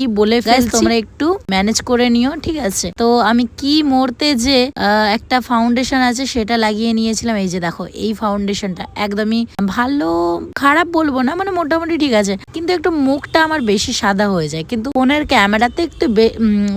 কি বলে ফেলছি, তোমরা একটু ম্যানেজ করে নিও, ঠিক আছে। তো আমি কি মুহূর্তে যে একটা ফাউন্ডেশন আছে সেটা লাগিয়ে নিয়েছিলাম। এই যে দেখো, এই ফাউন্ডেশনটা একদমই ভালো, খারাপ বলবো না, মানে মোটামুটি ঠিক আছে, কিন্তু একটু মুখটা আমার বেশি সাদা হয়ে যায়। কিন্তু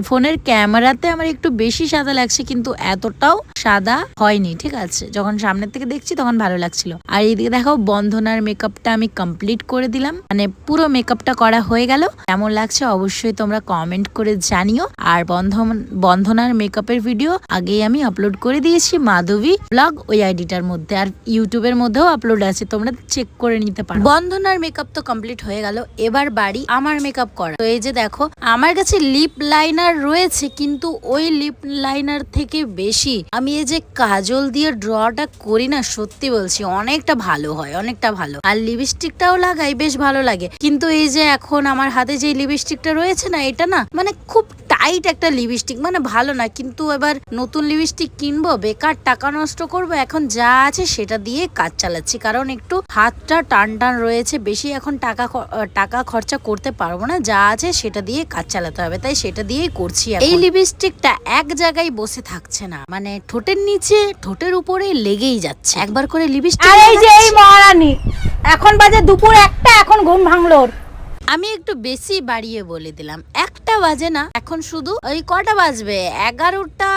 ফোনের ক্যামেরাতে আমার একটু বেশি সাদা লাগছে, কিন্তু এতটাও সাদা হয়নি, ঠিক আছে। যখন সামনের থেকে দেখছি তখন ভালো লাগছিল। আর এইদিকে দেখো, বন্ধনার মেকআপটা আমি কমপ্লিট করে দিলাম, মানে পুরো মেকআপটা করা হয়ে গেল। কেমন লাগছে অবশ্যই তোমরা কমেন্ট করে জানিও। আর বন্ধনার মেকআপের ভিডিও আগেই আমি আপলোড করে দিয়েছি মাধবী ব্লগ ওই আইডিটার মধ্যে, আর ইউটিউবের মধ্যেও আপলোড আছে, তোমরা চেক করে নিতে পারো। বন্ধনার মেকআপ তো কমপ্লিট হয়ে গেল, এবার বাড়ি আমার মেকআপ করা। তো এই যে দেখো, আমার কাছে লিপ লাইনার রয়েছে, কিন্তু ওই লিপ লাইনার থেকে বেশি আমি এই যে কাজল দিয়ে ড্রটা করি না, সত্যি বলছি অনেকটা ভালো হয়, অনেকটা ভালো। আর লিপস্টিকটাও লাগাই, বেশ ভালো লাগে। কিন্তু এই যে এখন আমার হাতে যে লিপস্টিকটা রয়েছে না, এটা না মানে খুব টাইট একটা লিপস্টিক, মানে ভালো না। কিন্তু এবার নতুন লিপস্টিক কিনবো, বেকার টাকা নষ্ট করবো, এখন যা আছে সেটা দিয়ে কাজ চালাচ্ছি, কারণ একটু হাতটা টান টান রয়েছে, বেশি এখন টাকা খরচা করতে পারবো না, যা আছে সেটা দিয়ে কাজ চালাতে হবে, তাই সেটা দিয়েই করছি। এই লিপস্টিকটা এক জায়গায় বসে থাকছে না, মানে ঠোঁটের নিচে ঠোঁটের উপরে লেগেই যাচ্ছে, একবার করে লিপস্টিক। আর এই যে এই মহারানী, এখন বাজে দুপুর 1টা, এখন ঘুম ভাঙলো। আমি একটু বেশি বাড়িয়ে বলে দিলাম, 1টা বাজে না, এখন শুধু ওই কটা বাজবে, 11টা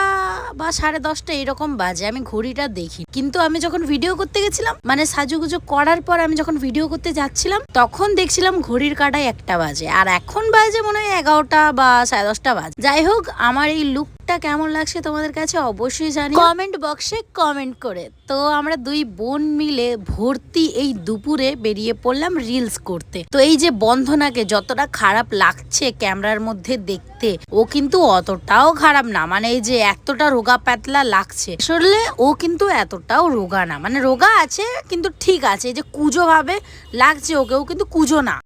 বা 10:30 এরকম বাজে। আমি ঘড়িটা দেখি, কিন্তু আমি যখন ভিডিও করতে গেছিলাম, মানে সাজুগুজু করার পর আমি যখন ভিডিও করতে যাচ্ছিলাম, তখন দেখছিলাম ঘড়ির কাঁটায় 1টা বাজে, আর এখন বাজে মনে হয় 11টা বা 10:30 বাজে। যাই হোক, আমার এই লুকটা কেমন লাগছে তোমাদের কাছে অবশ্যই জানি কমেন্ট বক্সে কমেন্ট করে। তো আমরা দুই বোন মিলে ভর্তি এই দুপুরে বেরিয়ে পড়লাম রিলস করতে। তো এই যে বন্ধনাকে যতটা খারাপ লাগছে ক্যামেরার মধ্যে দেখতে, ও কিন্তু অতটাও খারাপ না, মানে এই যে এতটা রোগা পাতলা লাগছে, আসলে ও কিন্তু এতটাও রোগা না, মানে রোগা আছে কিন্তু ঠিক আছে, এই যে কুজো ভাবে লাগছে ওকে, ও কিন্তু কুজো না।